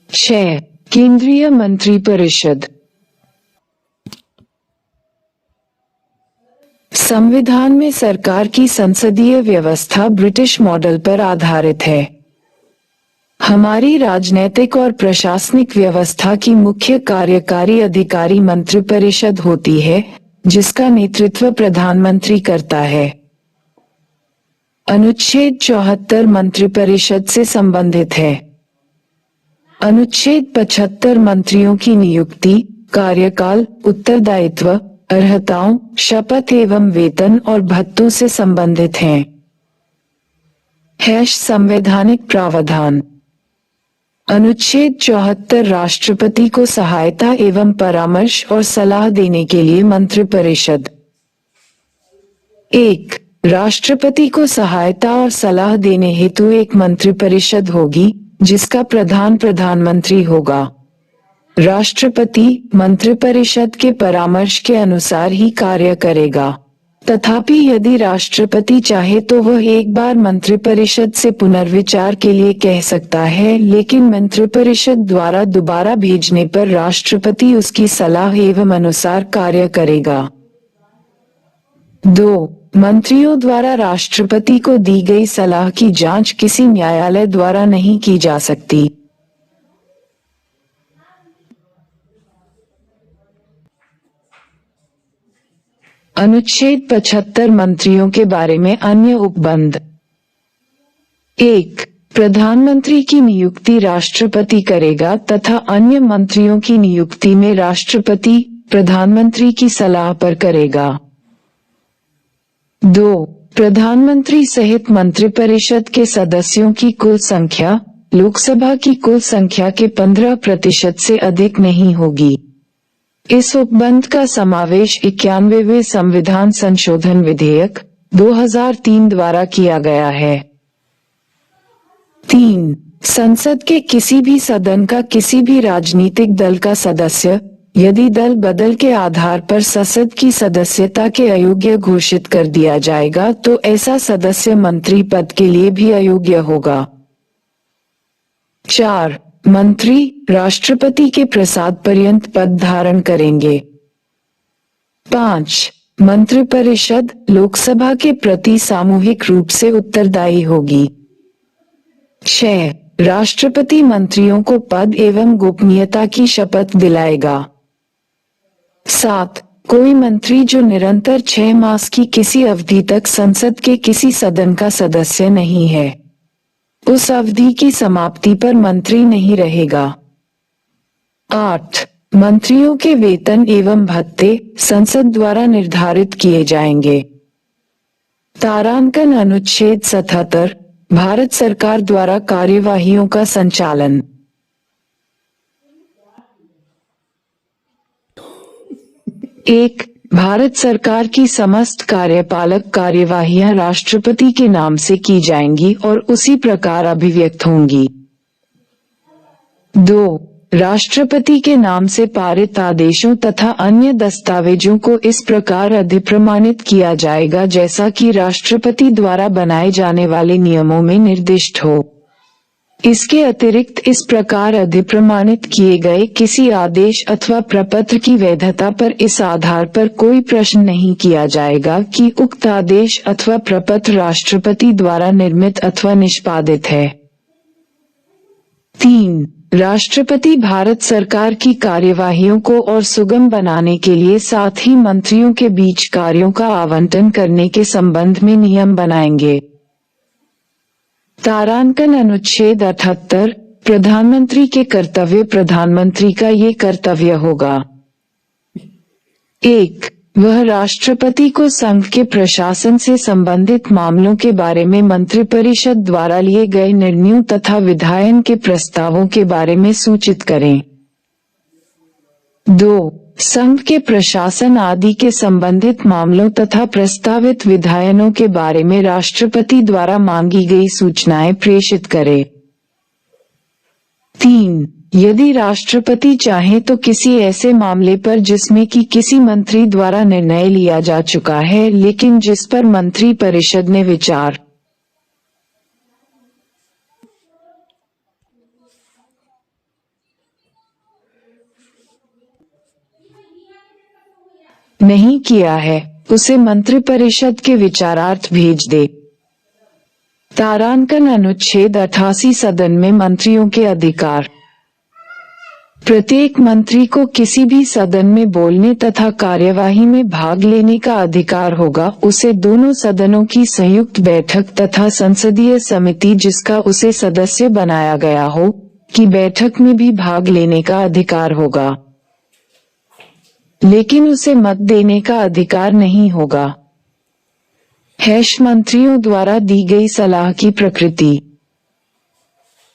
6. केंद्रीय मंत्रिपरिषद। संविधान में सरकार की संसदीय व्यवस्था ब्रिटिश मॉडल पर आधारित है। हमारी राजनीतिक और प्रशासनिक व्यवस्था की मुख्य कार्यकारी अधिकारी मंत्रिपरिषद होती है, जिसका नेतृत्व प्रधानमंत्री करता है। अनुच्छेद 74 मंत्रिपरिषद से संबंधित है। अनुच्छेद 75 मंत्रियों की नियुक्ति, कार्यकाल, उत्तरदायित्व, अर्हताओं, शपथ एवं वेतन और भत्तों से संबंधित हैं। संवैधानिक प्रावधान। अनुच्छेद 74 राष्ट्रपति को सहायता एवं परामर्श और सलाह देने के लिए मंत्रिपरिषद। 1. राष्ट्रपति को सहायता और सलाह देने हेतु एक मंत्रिपरिषद होगी, जिसका प्रधान प्रधानमंत्री होगा। राष्ट्रपति मंत्रिपरिषद के परामर्श के अनुसार ही कार्य करेगा। तथापि यदि राष्ट्रपति चाहे तो वह एक बार मंत्रिपरिषद से पुनर्विचार के लिए कह सकता है, लेकिन मंत्रिपरिषद द्वारा दोबारा भेजने पर राष्ट्रपति उसकी सलाह एवं अनुसार कार्य करेगा। 2. मंत्रियों द्वारा राष्ट्रपति को दी गई सलाह की जांच किसी न्यायालय द्वारा नहीं की जा सकती। अनुच्छेद 75 मंत्रियों के बारे में अन्य उपबंध। 1. प्रधानमंत्री की नियुक्ति राष्ट्रपति करेगा तथा अन्य मंत्रियों की नियुक्ति में राष्ट्रपति प्रधानमंत्री की सलाह पर करेगा। 2. प्रधानमंत्री सहित मंत्रिपरिषद के सदस्यों की कुल संख्या लोकसभा की कुल संख्या के 15% से अधिक नहीं होगी। इस उपबंध का समावेश 91वें संविधान संशोधन विधेयक 2003 द्वारा किया गया है। 3. संसद के किसी भी सदन का किसी भी राजनीतिक दल का सदस्य, यदि दल बदल के आधार पर संसद की सदस्यता के अयोग्य घोषित कर दिया जाएगा तो ऐसा सदस्य मंत्री पद के लिए भी अयोग्य होगा। 4. मंत्री राष्ट्रपति के प्रसाद पर्यंत पद धारण करेंगे। 5. मंत्रिपरिषद लोकसभा के प्रति सामूहिक रूप से उत्तरदायी होगी। 6. राष्ट्रपति मंत्रियों को पद एवं गोपनीयता की शपथ दिलाएगा। 7. कोई मंत्री जो निरंतर 6 मास की किसी अवधि तक संसद के किसी सदन का सदस्य नहीं है, उस अवधि की समाप्ति पर मंत्री नहीं रहेगा। 8. मंत्रियों के वेतन एवं भत्ते संसद द्वारा निर्धारित किए जाएंगे। तारांकन अनुच्छेद 77 भारत सरकार द्वारा कार्यवाहियों का संचालन। 1. भारत सरकार की समस्त कार्यपालक कार्यवाहियां राष्ट्रपति के नाम से की जाएंगी और उसी प्रकार अभिव्यक्त होंगी। 2. राष्ट्रपति के नाम से पारित आदेशों तथा अन्य दस्तावेजों को इस प्रकार अधिप्रमाणित किया जाएगा जैसा कि राष्ट्रपति द्वारा बनाए जाने वाले नियमों में निर्दिष्ट हो। इसके अतिरिक्त इस प्रकार अधिप्रमाणित किए गए किसी आदेश अथवा प्रपत्र की वैधता पर इस आधार पर कोई प्रश्न नहीं किया जाएगा कि उक्त आदेश अथवा प्रपत्र राष्ट्रपति द्वारा निर्मित अथवा निष्पादित है। 3. राष्ट्रपति भारत सरकार की कार्यवाहियों को और सुगम बनाने के लिए साथ ही मंत्रियों के बीच कार्यों का आवंटन करने के संबंध में नियम बनाएंगे। तारांकन अनुच्छेद 78 प्रधानमंत्री के कर्तव्य। प्रधानमंत्री का ये कर्तव्य होगा। 1. वह राष्ट्रपति को संघ के प्रशासन से संबंधित मामलों के बारे में मंत्रिपरिषद द्वारा लिए गए निर्णयों तथा विधायन के प्रस्तावों के बारे में सूचित करें। 2. संघ के प्रशासन आदि के संबंधित मामलों तथा प्रस्तावित विधायनों के बारे में राष्ट्रपति द्वारा मांगी गई सूचनाएं प्रेषित करे। 3. यदि राष्ट्रपति चाहे तो किसी ऐसे मामले पर जिसमें कि किसी मंत्री द्वारा निर्णय लिया जा चुका है लेकिन जिस पर मंत्री परिषद ने विचार नहीं किया है, उसे मंत्रिपरिषद के विचारार्थ भेज दे। तारांकन अनुच्छेद 88 सदन में मंत्रियों के अधिकार। प्रत्येक मंत्री को किसी भी सदन में बोलने तथा कार्यवाही में भाग लेने का अधिकार होगा। उसे दोनों सदनों की संयुक्त बैठक तथा संसदीय समिति जिसका उसे सदस्य बनाया गया हो की बैठक में भी भाग लेने का अधिकार होगा, लेकिन उसे मत देने का अधिकार नहीं होगा। मंत्रियों द्वारा दी गई सलाह की प्रकृति।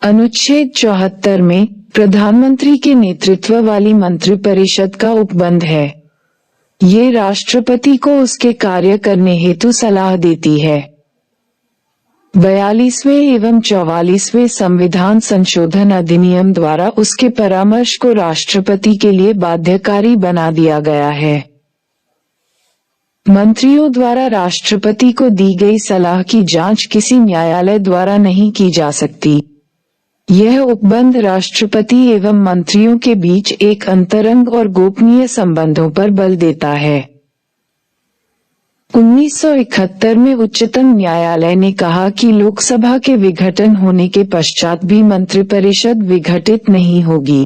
अनुच्छेद 74 में प्रधानमंत्री के नेतृत्व वाली मंत्रिपरिषद का उपबंध है। ये राष्ट्रपति को उसके कार्य करने हेतु सलाह देती है। 42वें एवं 44वें संविधान संशोधन अधिनियम द्वारा उसके परामर्श को राष्ट्रपति के लिए बाध्यकारी बना दिया गया है। मंत्रियों द्वारा राष्ट्रपति को दी गई सलाह की जांच किसी न्यायालय द्वारा नहीं की जा सकती। यह उपबंध राष्ट्रपति एवं मंत्रियों के बीच एक अंतरंग और गोपनीय संबंधों पर बल देता है। 1971 में उच्चतम न्यायालय ने कहा कि लोकसभा के विघटन होने के पश्चात भी मंत्रिपरिषद विघटित नहीं होगी।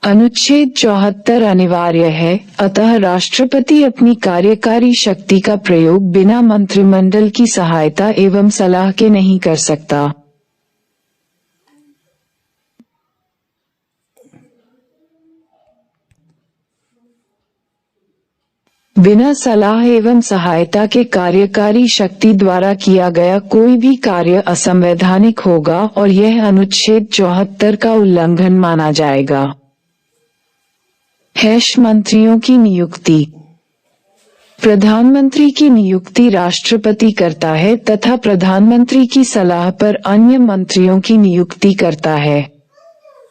अनुच्छेद 74 अनिवार्य है, अतः राष्ट्रपति अपनी कार्यकारी शक्ति का प्रयोग बिना मंत्रिमंडल की सहायता एवं सलाह के नहीं कर सकता। बिना सलाह एवं सहायता के कार्यकारी शक्ति द्वारा किया गया कोई भी कार्य असंवैधानिक होगा और यह अनुच्छेद 74 का उल्लंघन माना जाएगा। मंत्रियों की नियुक्ति। प्रधानमंत्री की नियुक्ति राष्ट्रपति करता है तथा प्रधानमंत्री की सलाह पर अन्य मंत्रियों की नियुक्ति करता है।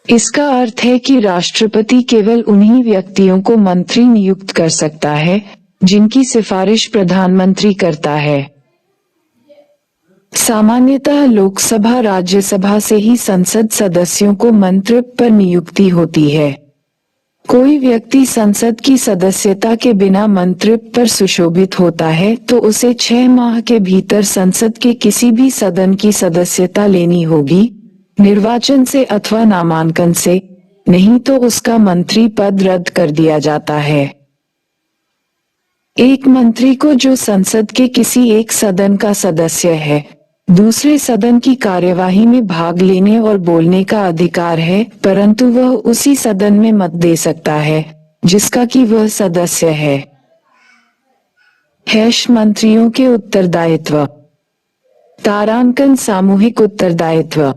इसका अर्थ है कि राष्ट्रपति केवल उन्हीं व्यक्तियों को मंत्री नियुक्त कर सकता है जिनकी सिफारिश प्रधानमंत्री करता है। सामान्यतः लोकसभा राज्यसभा से ही संसद सदस्यों को मंत्री पर नियुक्ति होती है। कोई व्यक्ति संसद की सदस्यता के बिना मंत्री पर सुशोभित होता है तो उसे 6 माह के भीतर संसद के किसी भी सदन की सदस्यता लेनी होगी, निर्वाचन से अथवा नामांकन से, नहीं तो उसका मंत्री पद रद्द कर दिया जाता है। एक मंत्री को जो संसद के किसी एक सदन का सदस्य है, दूसरे सदन की कार्यवाही में भाग लेने और बोलने का अधिकार है, परंतु वह उसी सदन में मत दे सकता है जिसका कि वह सदस्य है। मंत्रियों के उत्तरदायित्व। तारांकन सामूहिक उत्तरदायित्व।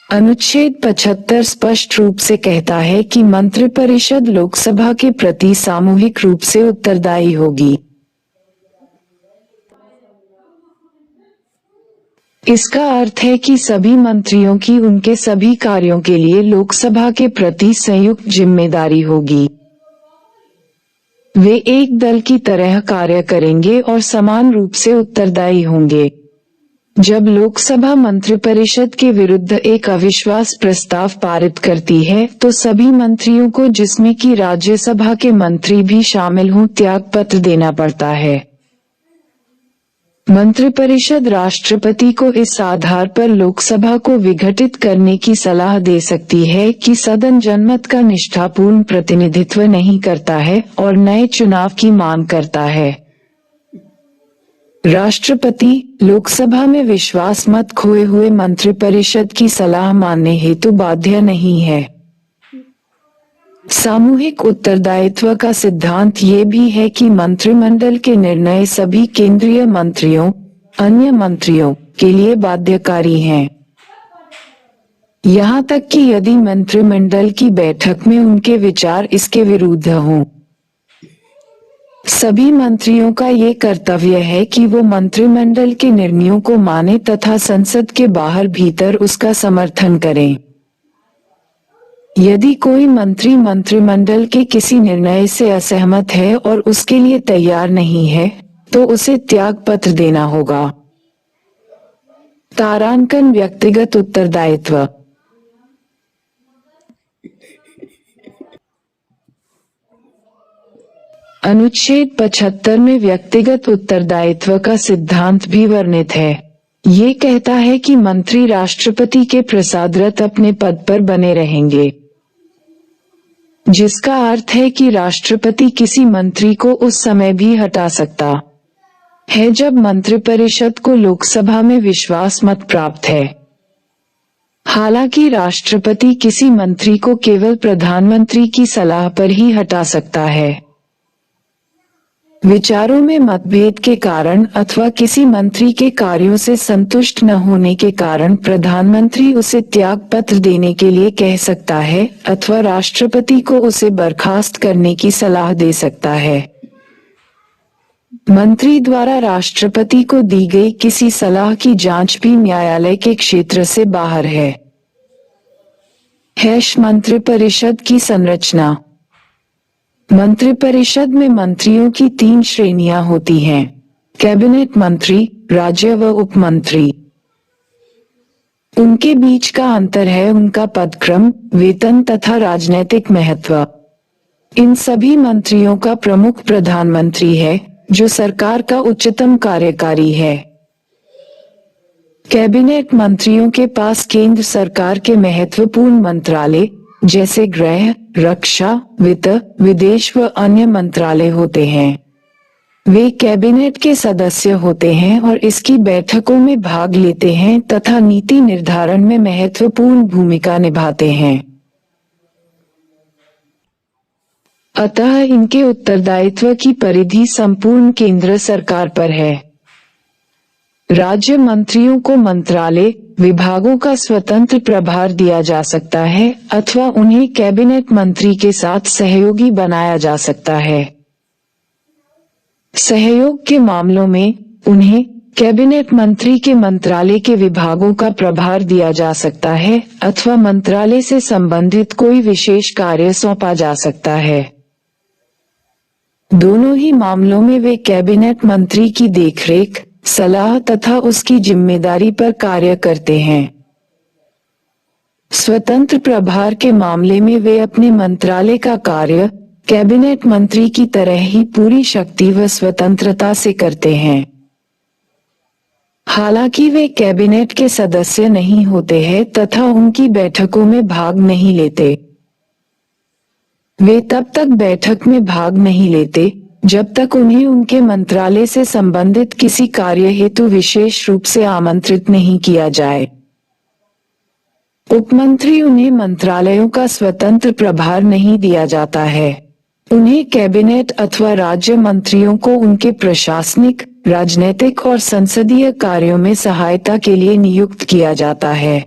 अनुच्छेद 75 स्पष्ट रूप से कहता है कि मंत्रिपरिषद लोकसभा के प्रति सामूहिक रूप से उत्तरदायी होगी। इसका अर्थ है कि सभी मंत्रियों की उनके सभी कार्यों के लिए लोकसभा के प्रति संयुक्त जिम्मेदारी होगी। वे एक दल की तरह कार्य करेंगे और समान रूप से उत्तरदायी होंगे। जब लोकसभा मंत्रिपरिषद के विरुद्ध एक अविश्वास प्रस्ताव पारित करती है तो सभी मंत्रियों को, जिसमें कि राज्यसभा के मंत्री भी शामिल हों, त्यागपत्र देना पड़ता है। मंत्रिपरिषद राष्ट्रपति को इस आधार पर लोकसभा को विघटित करने की सलाह दे सकती है कि सदन जनमत का निष्ठापूर्ण प्रतिनिधित्व नहीं करता है और नए चुनाव की मांग करता है। राष्ट्रपति लोकसभा में विश्वास मत खोए हुए मंत्रिपरिषद की सलाह मानने हेतु बाध्य नहीं है। सामूहिक उत्तरदायित्व का सिद्धांत ये भी है कि मंत्रिमंडल के निर्णय सभी केंद्रीय मंत्रियों, अन्य मंत्रियों के लिए बाध्यकारी हैं। यहाँ तक कि यदि मंत्रिमंडल की बैठक में उनके विचार इसके विरुद्ध हों। सभी मंत्रियों का ये कर्तव्य है कि वो मंत्रिमंडल के निर्णयों को माने तथा संसद के बाहर भीतर उसका समर्थन करें। यदि कोई मंत्री मंत्रिमंडल के किसी निर्णय से असहमत है और उसके लिए तैयार नहीं है, तो उसे त्यागपत्र देना होगा। तारांकन व्यक्तिगत उत्तरदायित्व। अनुच्छेद 75 में व्यक्तिगत उत्तरदायित्व का सिद्धांत भी वर्णित है। ये कहता है कि मंत्री राष्ट्रपति के प्रसादरत अपने पद पर बने रहेंगे, जिसका अर्थ है कि राष्ट्रपति किसी मंत्री को उस समय भी हटा सकता है जब मंत्रिपरिषद को लोकसभा में विश्वास मत प्राप्त है। हालांकि राष्ट्रपति किसी मंत्री को केवल प्रधानमंत्री की सलाह पर ही हटा सकता है। विचारों में मतभेद के कारण अथवा किसी मंत्री के कार्यों से संतुष्ट न होने के कारण प्रधानमंत्री उसे त्याग पत्र देने के लिए कह सकता है अथवा राष्ट्रपति को उसे बर्खास्त करने की सलाह दे सकता है। मंत्री द्वारा राष्ट्रपति को दी गई किसी सलाह की जांच भी न्यायालय के क्षेत्र से बाहर है। मंत्रिपरिषद की संरचना। मंत्रिपरिषद में मंत्रियों की 3 श्रेणियां होती हैं: कैबिनेट मंत्री, राज्य व उपमंत्री। उनके बीच का अंतर है उनका पदक्रम, वेतन तथा राजनैतिक महत्व। इन सभी मंत्रियों का प्रमुख प्रधानमंत्री है, जो सरकार का उच्चतम कार्यकारी है। कैबिनेट मंत्रियों के पास केंद्र सरकार के महत्वपूर्ण मंत्रालय जैसे गृह, रक्षा, वित्त, विदेश व अन्य मंत्रालय होते हैं। वे कैबिनेट के सदस्य होते हैं और इसकी बैठकों में भाग लेते हैं तथा नीति निर्धारण में महत्वपूर्ण भूमिका निभाते हैं। अतः इनके उत्तरदायित्व की परिधि संपूर्ण केंद्र सरकार पर है। राज्य मंत्रियों को मंत्रालय, विभागों का स्वतंत्र प्रभार दिया जा सकता है अथवा उन्हें कैबिनेट मंत्री के साथ सहयोगी बनाया जा सकता है। सहयोग के मामलों में उन्हें कैबिनेट मंत्री के मंत्रालय के विभागों का प्रभार दिया जा सकता है अथवा मंत्रालय से संबंधित कोई विशेष कार्य सौंपा जा सकता है। दोनों ही मामलों में वे कैबिनेट मंत्री की देखरेख, सलाह तथा उसकी जिम्मेदारी पर कार्य करते हैं। स्वतंत्र प्रभार के मामले में वे अपने मंत्रालय का कार्य कैबिनेट मंत्री की तरह ही पूरी शक्ति व स्वतंत्रता से करते हैं। हालांकि वे कैबिनेट के सदस्य नहीं होते हैं तथा उनकी बैठकों में भाग नहीं लेते। वे तब तक बैठक में भाग नहीं लेते जब तक उन्हें उनके मंत्रालय से संबंधित किसी कार्य हेतु विशेष रूप से आमंत्रित नहीं किया जाए। उपमंत्री उन्हें मंत्रालयों का स्वतंत्र प्रभार नहीं दिया जाता है। उन्हें कैबिनेट अथवा राज्य मंत्रियों को उनके प्रशासनिक, राजनीतिक और संसदीय कार्यों में सहायता के लिए नियुक्त किया जाता है।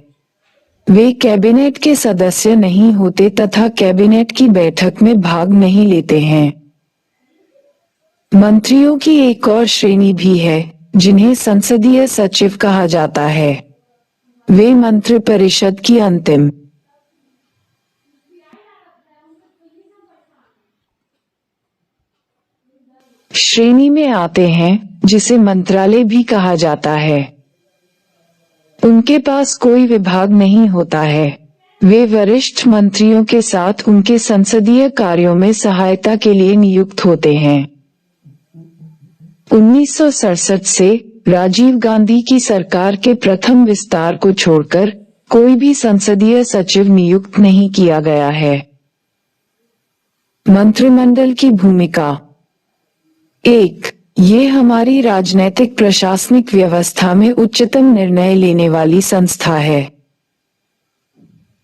वे कैबिनेट के सदस्य नहीं होते तथा कैबिनेट की बैठक में भाग नहीं लेते हैं। मंत्रियों की एक और श्रेणी भी है, जिन्हें संसदीय सचिव कहा जाता है। वे मंत्रिपरिषद की अंतिम श्रेणी में आते हैं, जिसे मंत्रालय भी कहा जाता है। उनके पास कोई विभाग नहीं होता है। वे वरिष्ठ मंत्रियों के साथ उनके संसदीय कार्यों में सहायता के लिए नियुक्त होते हैं। 1967 से राजीव गांधी की सरकार के प्रथम विस्तार को छोड़कर कोई भी संसदीय सचिव नियुक्त नहीं किया गया है। मंत्रिमंडल की भूमिका। 1. ये हमारी राजनैतिक प्रशासनिक व्यवस्था में उच्चतम निर्णय लेने वाली संस्था है।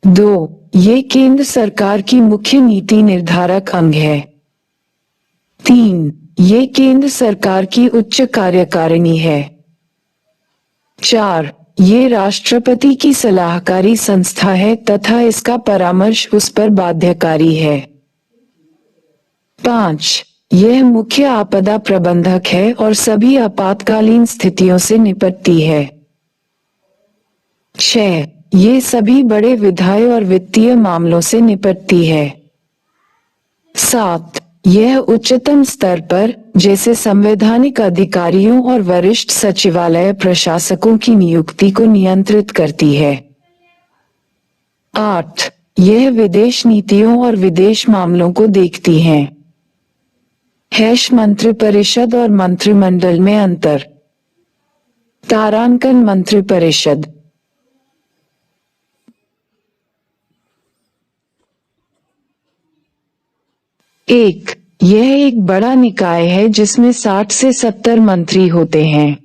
2. ये केंद्र सरकार की मुख्य नीति निर्धारक अंग है। 3. ये केंद्र सरकार की उच्च कार्यकारिणी है। 4. ये राष्ट्रपति की सलाहकारी संस्था है तथा इसका परामर्श उस पर बाध्यकारी है। 5. यह मुख्य आपदा प्रबंधक है और सभी आपातकालीन स्थितियों से निपटती है। 6. ये सभी बड़े विधायी और वित्तीय मामलों से निपटती है। 7. यह उच्चतम स्तर पर, जैसे संवैधानिक अधिकारियों और वरिष्ठ सचिवालय प्रशासकों की नियुक्ति को नियंत्रित करती है। 8. यह विदेश नीतियों और विदेश मामलों को देखती है। मंत्रिपरिषद और मंत्रिमंडल में अंतर। तारांकन मंत्रिपरिषद। एक, यह एक बड़ा निकाय है जिसमें 60 से 70 मंत्री होते हैं।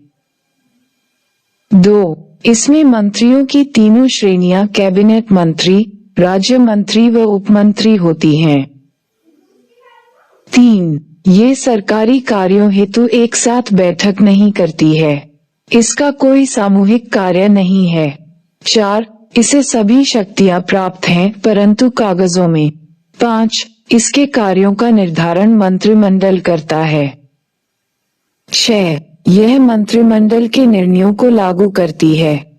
2, इसमें मंत्रियों की तीनों श्रेणियां कैबिनेट मंत्री, राज्य मंत्री व उपमंत्री होती हैं। 3, ये सरकारी कार्यों हेतु एक साथ बैठक नहीं करती है। इसका कोई सामूहिक कार्य नहीं है। 4, इसे सभी शक्तियां प्राप्त हैं परंतु कागजों में। 5, इसके कार्यों का निर्धारण मंत्रिमंडल करता है। 6, यह मंत्रिमंडल के निर्णयों को लागू करती है।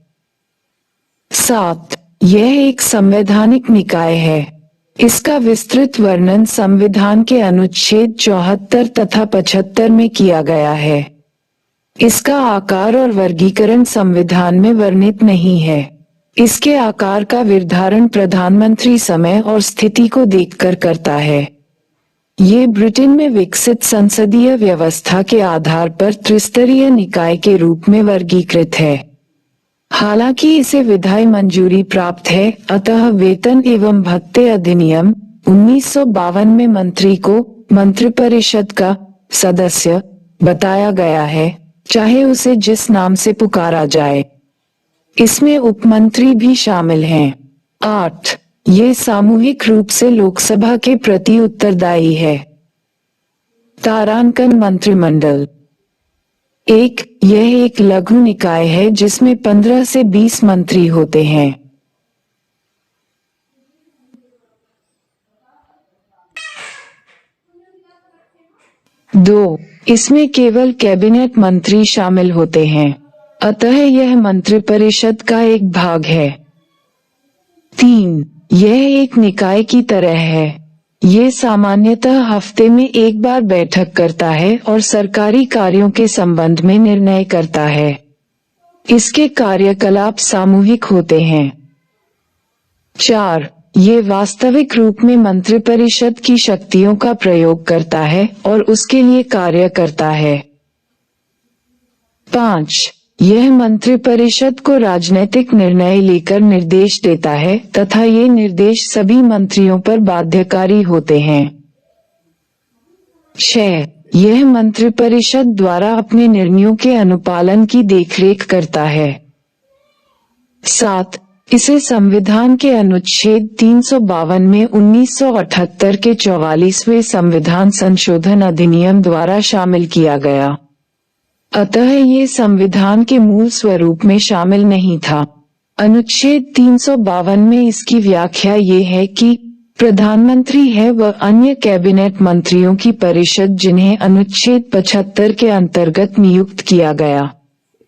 7, यह एक संवैधानिक निकाय है। इसका विस्तृत वर्णन संविधान के अनुच्छेद 74 तथा 75 में किया गया है। इसका आकार और वर्गीकरण संविधान में वर्णित नहीं है। इसके आकार का निर्धारण प्रधानमंत्री समय और स्थिति को देखकर करता है। ये ब्रिटेन में विकसित संसदीय व्यवस्था के आधार पर त्रिस्तरीय निकाय के रूप में वर्गीकृत है। हालांकि इसे विधायी मंजूरी प्राप्त है, अतः वेतन एवं भत्ते अधिनियम 1952 में मंत्री को मंत्रिपरिषद का सदस्य बताया गया है, चाहे उसे जिस नाम से पुकारा जाए। इसमें उपमंत्री भी शामिल हैं। 8, ये सामूहिक रूप से लोकसभा के प्रति उत्तरदायी है। तारांकन मंत्रिमंडल। 1, यह एक लघु निकाय है जिसमें 15 से 20 मंत्री होते हैं। 2, इसमें केवल कैबिनेट मंत्री शामिल होते हैं, अतः यह मंत्रिपरिषद का एक भाग है। 3, यह एक निकाय की तरह है। ये सामान्यतः हफ्ते में एक बार बैठक करता है और सरकारी कार्यों के संबंध में निर्णय करता है। इसके कार्यकलाप सामूहिक होते हैं। 4, ये वास्तविक रूप में मंत्रिपरिषद की शक्तियों का प्रयोग करता है और उसके लिए कार्य करता है। 5, यह मंत्रिपरिषद को राजनीतिक निर्णय लेकर निर्देश देता है तथा ये निर्देश सभी मंत्रियों पर बाध्यकारी होते हैं। 6, यह मंत्रिपरिषद द्वारा अपने निर्णयों के अनुपालन की देखरेख करता है। 7, इसे संविधान के अनुच्छेद 352 में 1978 के 44वें संविधान संशोधन अधिनियम द्वारा शामिल किया गया, अतः ये संविधान के मूल स्वरूप में शामिल नहीं था। अनुच्छेद 352 में इसकी व्याख्या ये है कि प्रधानमंत्री है व अन्य कैबिनेट मंत्रियों की परिषद जिन्हें अनुच्छेद 75 के अंतर्गत नियुक्त किया गया।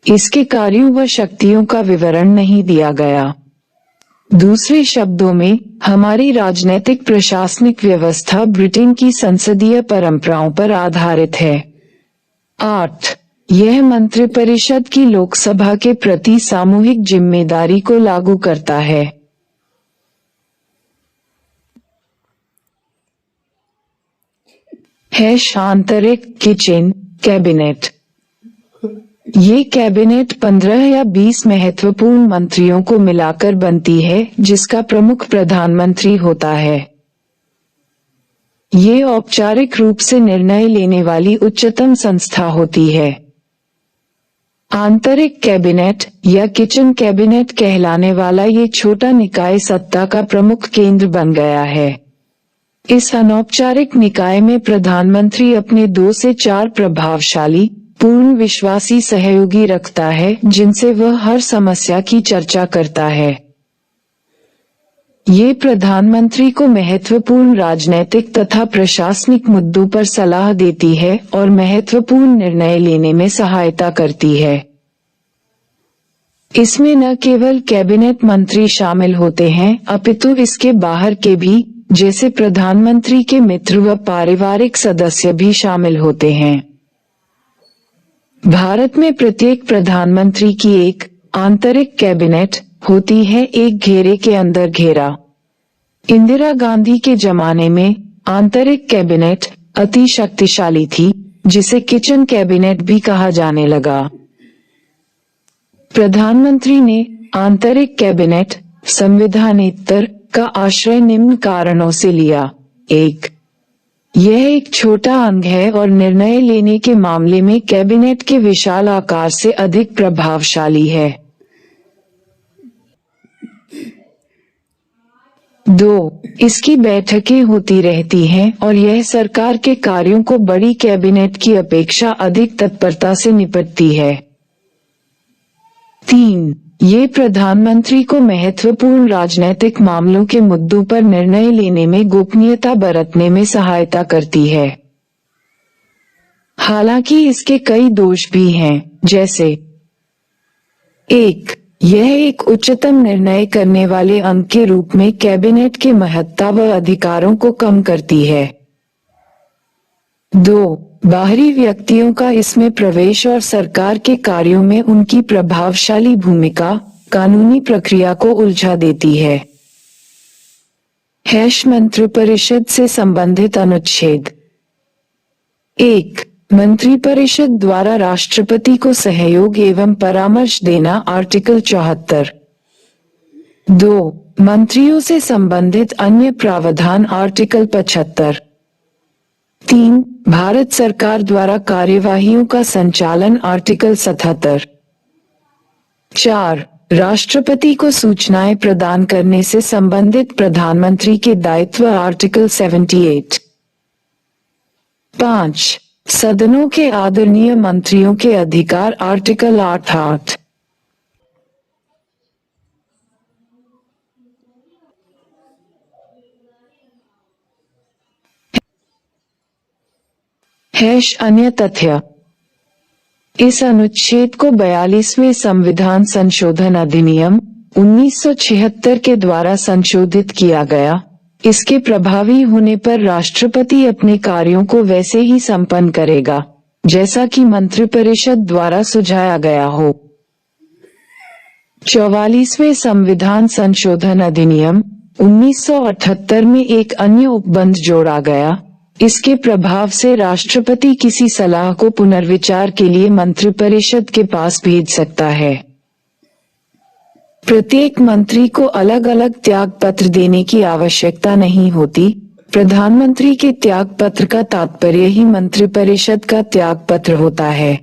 इसके कार्यों व शक्तियों का विवरण नहीं दिया गया। दूसरे शब्दों में, हमारी राजनीतिक प्रशासनिक व्यवस्था ब्रिटेन की संसदीय परंपराओं पर आधारित है। 8, यह मंत्रिपरिषद की लोकसभा के प्रति सामूहिक जिम्मेदारी को लागू करता है। आंतरिक किचन कैबिनेट। ये कैबिनेट 15 या 20 महत्वपूर्ण मंत्रियों को मिलाकर बनती है जिसका प्रमुख प्रधानमंत्री होता है। ये औपचारिक रूप से निर्णय लेने वाली उच्चतम संस्था होती है। आंतरिक कैबिनेट या किचन कैबिनेट कहलाने वाला ये छोटा निकाय सत्ता का प्रमुख केंद्र बन गया है। इस अनौपचारिक निकाय में प्रधानमंत्री अपने 2 से 4 प्रभावशाली, पूर्ण विश्वासी सहयोगी रखता है जिनसे वह हर समस्या की चर्चा करता है। ये प्रधानमंत्री को महत्वपूर्ण राजनीतिक तथा प्रशासनिक मुद्दों पर सलाह देती है और महत्वपूर्ण निर्णय लेने में सहायता करती है। इसमें न केवल कैबिनेट मंत्री शामिल होते हैं अपितु इसके बाहर के भी, जैसे प्रधानमंत्री के मित्र व पारिवारिक सदस्य भी शामिल होते हैं। भारत में प्रत्येक प्रधानमंत्री की एक आंतरिक कैबिनेट होती है, एक घेरे के अंदर घेरा। इंदिरा गांधी के जमाने में आंतरिक कैबिनेट अति शक्तिशाली थी, जिसे किचन कैबिनेट भी कहा जाने लगा। प्रधानमंत्री ने आंतरिक कैबिनेट संविधानेतर का आश्रय निम्न कारणों से लिया। 1. यह एक छोटा अंग है और निर्णय लेने के मामले में कैबिनेट के विशाल आकार से अधिक प्रभावशाली है। 2. इसकी बैठकें होती रहती हैं और यह सरकार के कार्यों को बड़ी कैबिनेट की अपेक्षा अधिक तत्परता से निपटती है। 3. ये प्रधानमंत्री को महत्वपूर्ण राजनीतिक मामलों के मुद्दों पर निर्णय लेने में गोपनीयता बरतने में सहायता करती है। हालांकि इसके कई दोष भी हैं, जैसे 1. यह एक उच्चतम निर्णय करने वाले अंग के रूप में कैबिनेट के महत्ता व अधिकारों को कम करती है। 2. बाहरी व्यक्तियों का इसमें प्रवेश और सरकार के कार्यों में उनकी प्रभावशाली भूमिका कानूनी प्रक्रिया को उलझा देती है। मंत्रिपरिषद से संबंधित अनुच्छेद 1. मंत्रिपरिषद द्वारा राष्ट्रपति को सहयोग एवं परामर्श देना आर्टिकल 74। 2. मंत्रियों से संबंधित अन्य प्रावधान आर्टिकल 75। 3. भारत सरकार द्वारा कार्यवाहियों का संचालन आर्टिकल 77। 4. राष्ट्रपति को सूचनाएं प्रदान करने से संबंधित प्रधानमंत्री के दायित्व आर्टिकल 78। 5. सदनों के आदरणीय मंत्रियों के अधिकार आर्टिकल 88। अन्य तथ्य। इस अनुच्छेद को 42वें संविधान संशोधन अधिनियम 1976 के द्वारा संशोधित किया गया। इसके प्रभावी होने पर राष्ट्रपति अपने कार्यों को वैसे ही संपन्न करेगा, जैसा कि मंत्रिपरिषद द्वारा सुझाया गया हो। 44वें संविधान संशोधन अधिनियम 1978 में एक अन्य उपबंध जोड़ा गया। इसके प्रभाव से राष्ट्रपति किसी सलाह को पुनर्विचार के लिए मंत्रिपरिषद के पास भेज सकता है। प्रत्येक मंत्री को अलग अलग त्याग पत्र देने की आवश्यकता नहीं होती। प्रधानमंत्री के त्याग पत्र का तात्पर्य ही मंत्रिपरिषद का त्याग पत्र होता है।